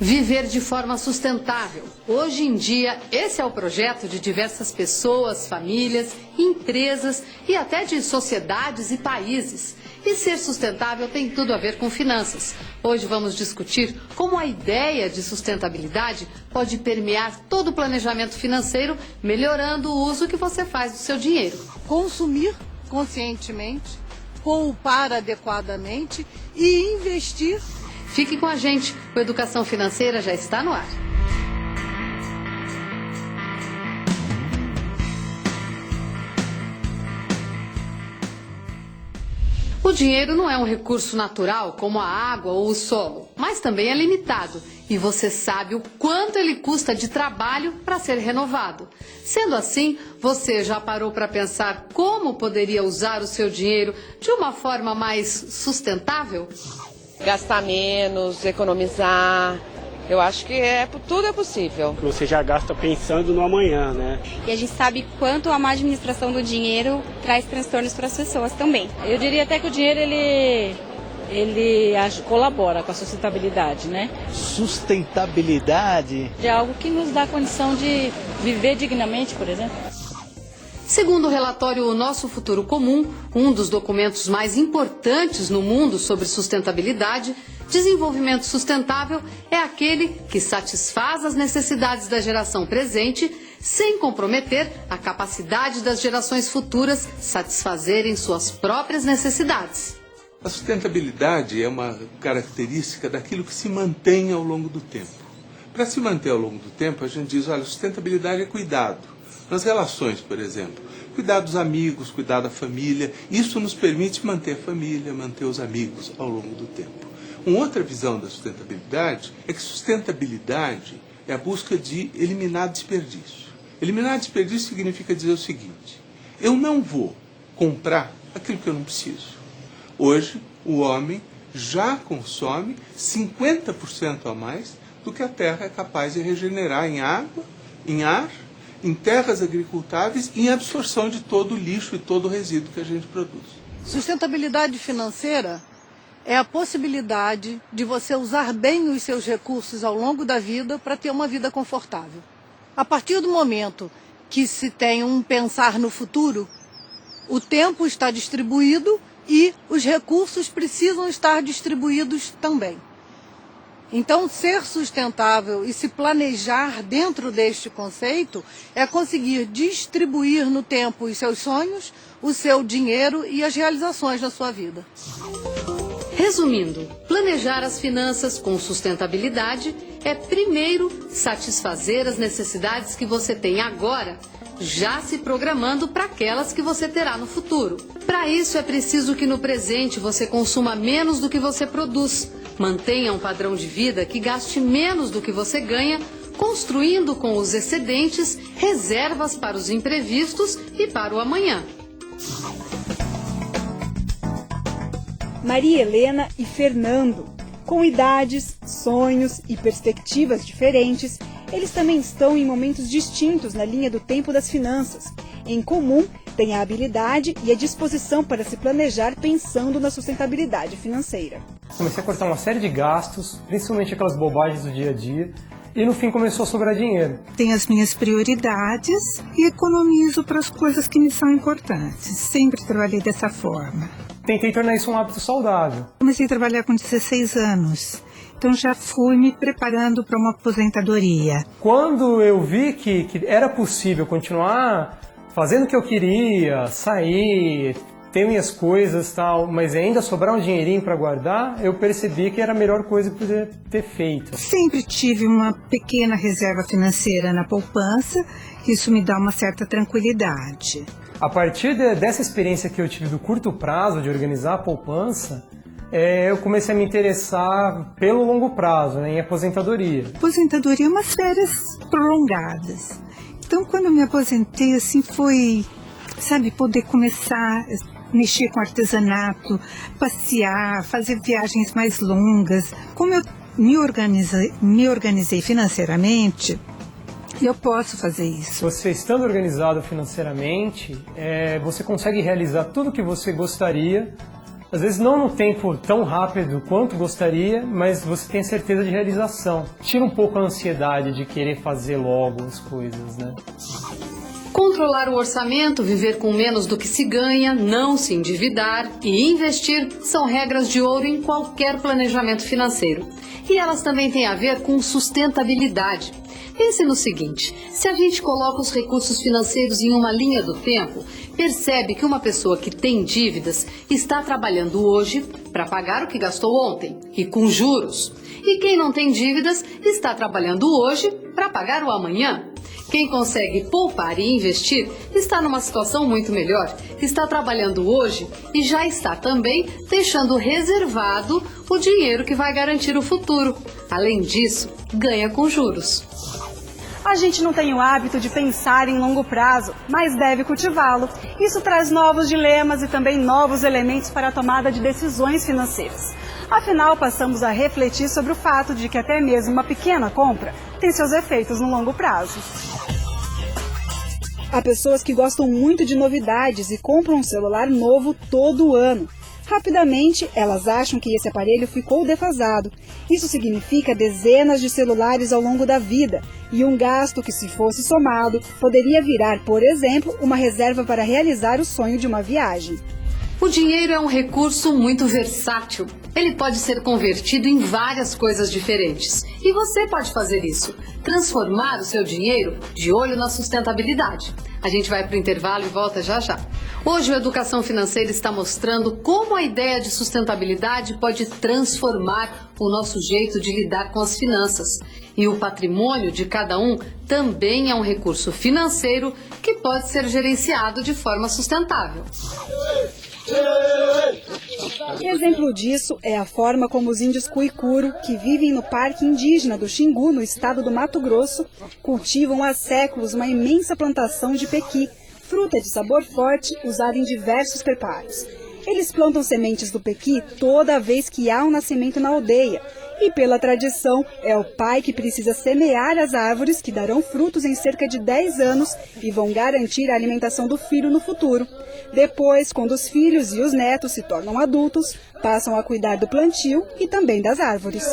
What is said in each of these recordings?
Viver de forma sustentável. Hoje em dia, esse é o projeto de diversas pessoas, famílias, empresas e até de sociedades e países. E ser sustentável tem tudo a ver com finanças. Hoje vamos discutir como a ideia de sustentabilidade pode permear todo o planejamento financeiro, melhorando o uso que você faz do seu dinheiro. Consumir conscientemente, poupar adequadamente e investir. Fique com a gente, o Educação Financeira já está no ar. O dinheiro não é um recurso natural como a água ou o solo, mas também é limitado. E você sabe o quanto ele custa de trabalho para ser renovado. Sendo assim, você já parou para pensar como poderia usar o seu dinheiro de uma forma mais sustentável? Gastar menos, economizar, eu acho que tudo é possível. Você já gasta pensando no amanhã, né? E a gente sabe quanto a má administração do dinheiro traz transtornos para as pessoas também. Eu diria até que o dinheiro ele colabora com a sustentabilidade, né? Sustentabilidade? É algo que nos dá condição de viver dignamente, por exemplo. Segundo o relatório O Nosso Futuro Comum, um dos documentos mais importantes no mundo sobre sustentabilidade, desenvolvimento sustentável é aquele que satisfaz as necessidades da geração presente sem comprometer a capacidade das gerações futuras satisfazerem suas próprias necessidades. A sustentabilidade é uma característica daquilo que se mantém ao longo do tempo. Para se manter ao longo do tempo, a gente diz, olha, sustentabilidade é cuidado. Nas relações, por exemplo, cuidar dos amigos, cuidar da família, isso nos permite manter a família, manter os amigos ao longo do tempo. Uma outra visão da sustentabilidade é que sustentabilidade é a busca de eliminar desperdício. Eliminar desperdício significa dizer o seguinte, eu não vou comprar aquilo que eu não preciso. Hoje, o homem já consome 50% a mais do que a terra é capaz de regenerar em água, em ar, em terras agricultáveis e em absorção de todo o lixo e todo o resíduo que a gente produz. Sustentabilidade financeira é a possibilidade de você usar bem os seus recursos ao longo da vida para ter uma vida confortável. A partir do momento que se tem um pensar no futuro, o tempo está distribuído e os recursos precisam estar distribuídos também. Então, ser sustentável e se planejar dentro deste conceito é conseguir distribuir no tempo os seus sonhos, o seu dinheiro e as realizações na sua vida. Resumindo, planejar as finanças com sustentabilidade é, primeiro, satisfazer as necessidades que você tem agora, já se programando para aquelas que você terá no futuro. Para isso, é preciso que no presente você consuma menos do que você produz, mantenha um padrão de vida que gaste menos do que você ganha, construindo com os excedentes reservas para os imprevistos e para o amanhã. Maria Helena e Fernando. Com idades, sonhos e perspectivas diferentes, eles também estão em momentos distintos na linha do tempo das finanças. Em comum, têm a habilidade e a disposição para se planejar pensando na sustentabilidade financeira. Comecei a cortar uma série de gastos, principalmente aquelas bobagens do dia a dia, e no fim começou a sobrar dinheiro. Tenho as minhas prioridades e economizo para as coisas que me são importantes. Sempre trabalhei dessa forma. Tentei tornar isso um hábito saudável. Comecei a trabalhar com 16 anos, então já fui me preparando para uma aposentadoria. Quando eu vi que era possível continuar fazendo o que eu queria, sair, ter minhas coisas e tal, mas ainda sobrar um dinheirinho para guardar, eu percebi que era a melhor coisa que eu podia ter feito. Sempre tive uma pequena reserva financeira na poupança, isso me dá uma certa tranquilidade. A partir dessa experiência que eu tive do curto prazo de organizar a poupança, eu comecei a me interessar pelo longo prazo, né, em aposentadoria. Aposentadoria é umas férias prolongadas. Então, quando eu me aposentei, assim, foi, sabe, poder começar a mexer com artesanato, passear, fazer viagens mais longas. Como eu me organizei financeiramente, eu posso fazer isso. Você estando organizado financeiramente, você consegue realizar tudo o que você gostaria Às vezes não no tempo tão rápido quanto gostaria, mas você tem certeza de realização. Tira um pouco a ansiedade de querer fazer logo as coisas, né? Controlar o orçamento, viver com menos do que se ganha, não se endividar e investir são regras de ouro em qualquer planejamento financeiro. E elas também têm a ver com sustentabilidade. Pense no seguinte, se a gente coloca os recursos financeiros em uma linha do tempo, percebe que uma pessoa que tem dívidas está trabalhando hoje para pagar o que gastou ontem, e com juros. E quem não tem dívidas está trabalhando hoje para pagar o amanhã. Quem consegue poupar e investir está numa situação muito melhor, está trabalhando hoje e já está também deixando reservado o dinheiro que vai garantir o futuro. Além disso, ganha com juros. A gente não tem o hábito de pensar em longo prazo, mas deve cultivá-lo. Isso traz novos dilemas e também novos elementos para a tomada de decisões financeiras. Afinal, passamos a refletir sobre o fato de que até mesmo uma pequena compra tem seus efeitos no longo prazo. Há pessoas que gostam muito de novidades e compram um celular novo todo ano. Rapidamente, elas acham que esse aparelho ficou defasado. Isso significa dezenas de celulares ao longo da vida e um gasto que, se fosse somado, poderia virar, por exemplo, uma reserva para realizar o sonho de uma viagem. O dinheiro é um recurso muito versátil. Ele pode ser convertido em várias coisas diferentes. E você pode fazer isso. Transformar o seu dinheiro de olho na sustentabilidade. A gente vai para o intervalo e volta já já. Hoje o Educação Financeira está mostrando como a ideia de sustentabilidade pode transformar o nosso jeito de lidar com as finanças. E o patrimônio de cada um também é um recurso financeiro que pode ser gerenciado de forma sustentável. Exemplo disso é a forma como os índios Cuicuro, que vivem no Parque Indígena do Xingu, no estado do Mato Grosso, cultivam há séculos uma imensa plantação de pequi, fruta de sabor forte usada em diversos preparos. Eles plantam sementes do pequi toda vez que há um nascimento na aldeia. E pela tradição, é o pai que precisa semear as árvores que darão frutos em cerca de 10 anos e vão garantir a alimentação do filho no futuro. Depois, quando os filhos e os netos se tornam adultos, passam a cuidar do plantio e também das árvores.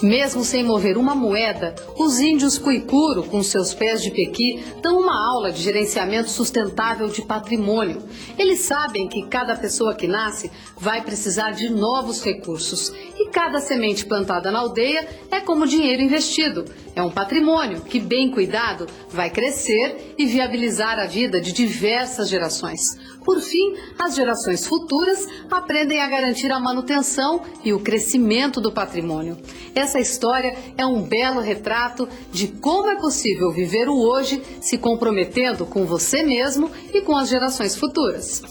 Mesmo sem mover uma moeda, os índios Cuicuro, com seus pés de pequi, dão uma aula de gerenciamento sustentável de patrimônio. Eles sabem que cada pessoa que nasce vai precisar de novos recursos. E cada semente plantada na aldeia é como dinheiro investido. É um patrimônio que, bem cuidado, vai crescer e viabilizar a vida de diversas gerações. Por fim, as gerações futuras aprendem a garantir a manutenção e o crescimento do patrimônio. Essa história é um belo retrato de como é possível viver o hoje se comprometendo com você mesmo e com as gerações futuras.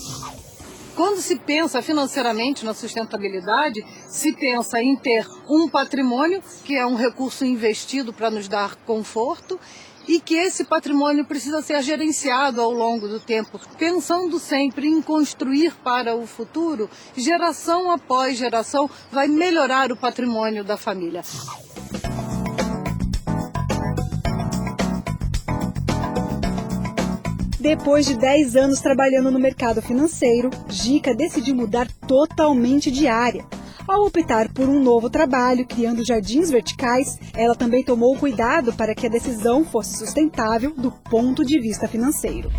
Quando se pensa financeiramente na sustentabilidade, se pensa em ter um patrimônio, que é um recurso investido para nos dar conforto, e que esse patrimônio precisa ser gerenciado ao longo do tempo, pensando sempre em construir para o futuro, geração após geração, vai melhorar o patrimônio da família. Depois de 10 anos trabalhando no mercado financeiro, Gica decidiu mudar totalmente de área. Ao optar por um novo trabalho, criando jardins verticais, ela também tomou cuidado para que a decisão fosse sustentável do ponto de vista financeiro.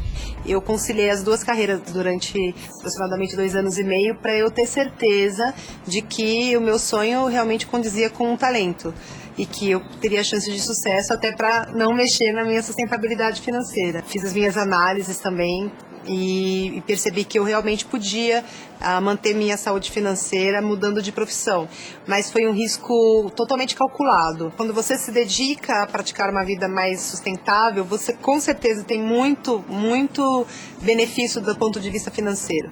Eu conciliei as duas carreiras durante aproximadamente 2 anos e meio para eu ter certeza de que o meu sonho realmente condizia com um talento e que eu teria chance de sucesso até para não mexer na minha sustentabilidade financeira. Fiz as minhas análises também e percebi que eu realmente podia manter minha saúde financeira mudando de profissão, mas foi um risco totalmente calculado. Quando você se dedica a praticar uma vida mais sustentável, você com certeza tem muito benefício do ponto de vista financeiro.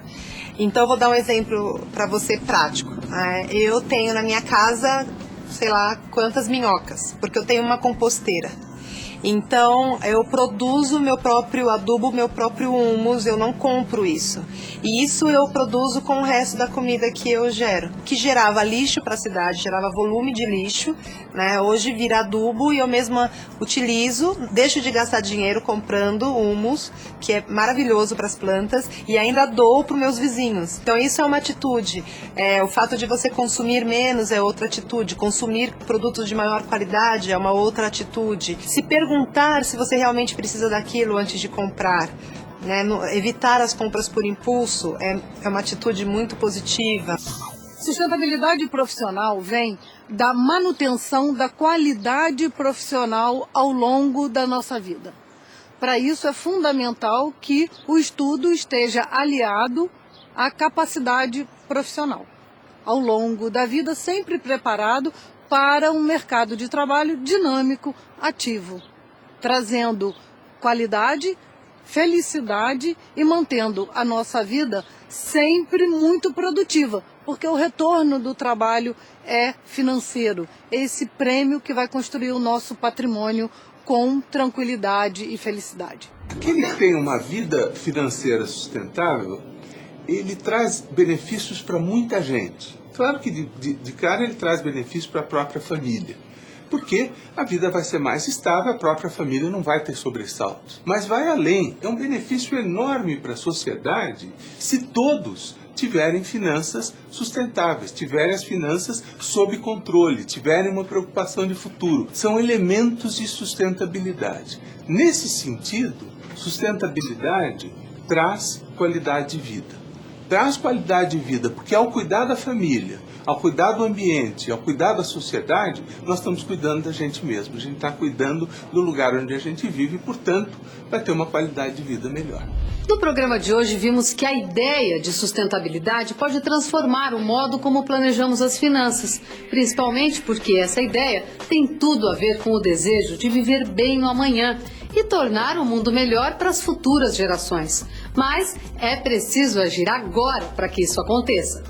Então eu vou dar um exemplo para você prático. Eu tenho na minha casa, sei lá quantas minhocas, porque eu tenho uma composteira. Então, eu produzo meu próprio adubo, meu próprio humus, eu não compro isso. E isso eu produzo com o resto da comida que eu gero. Que gerava lixo para a cidade, gerava volume de lixo, né? Hoje vira adubo e eu mesma utilizo, deixo de gastar dinheiro comprando humus, que é maravilhoso para as plantas, e ainda dou para os meus vizinhos. Então, isso é uma atitude. O fato de você consumir menos é outra atitude. Consumir produtos de maior qualidade é uma outra atitude. Se perguntar se você realmente precisa daquilo antes de comprar, né? Evitar as compras por impulso é uma atitude muito positiva. Sustentabilidade profissional vem da manutenção da qualidade profissional ao longo da nossa vida. Para isso é fundamental que o estudo esteja aliado à capacidade profissional. Ao longo da vida, sempre preparado para um mercado de trabalho dinâmico, ativo, trazendo qualidade, felicidade e mantendo a nossa vida sempre muito produtiva, porque o retorno do trabalho é financeiro, esse prêmio que vai construir o nosso patrimônio com tranquilidade e felicidade. Aquele que tem uma vida financeira sustentável, ele traz benefícios para muita gente. Claro que de cara ele traz benefícios para a própria família, porque a vida vai ser mais estável, a própria família não vai ter sobressaltos. Mas vai além, é um benefício enorme para a sociedade se todos tiverem finanças sustentáveis, tiverem as finanças sob controle, tiverem uma preocupação de futuro. São elementos de sustentabilidade. Nesse sentido, sustentabilidade traz qualidade de vida. Traz qualidade de vida, porque ao cuidar da família, ao cuidar do ambiente, ao cuidar da sociedade, nós estamos cuidando da gente mesmo. A gente está cuidando do lugar onde a gente vive e, portanto, vai ter uma qualidade de vida melhor. No programa de hoje vimos que a ideia de sustentabilidade pode transformar o modo como planejamos as finanças, principalmente porque essa ideia tem tudo a ver com o desejo de viver bem no amanhã e tornar o mundo melhor para as futuras gerações. Mas é preciso agir agora para que isso aconteça.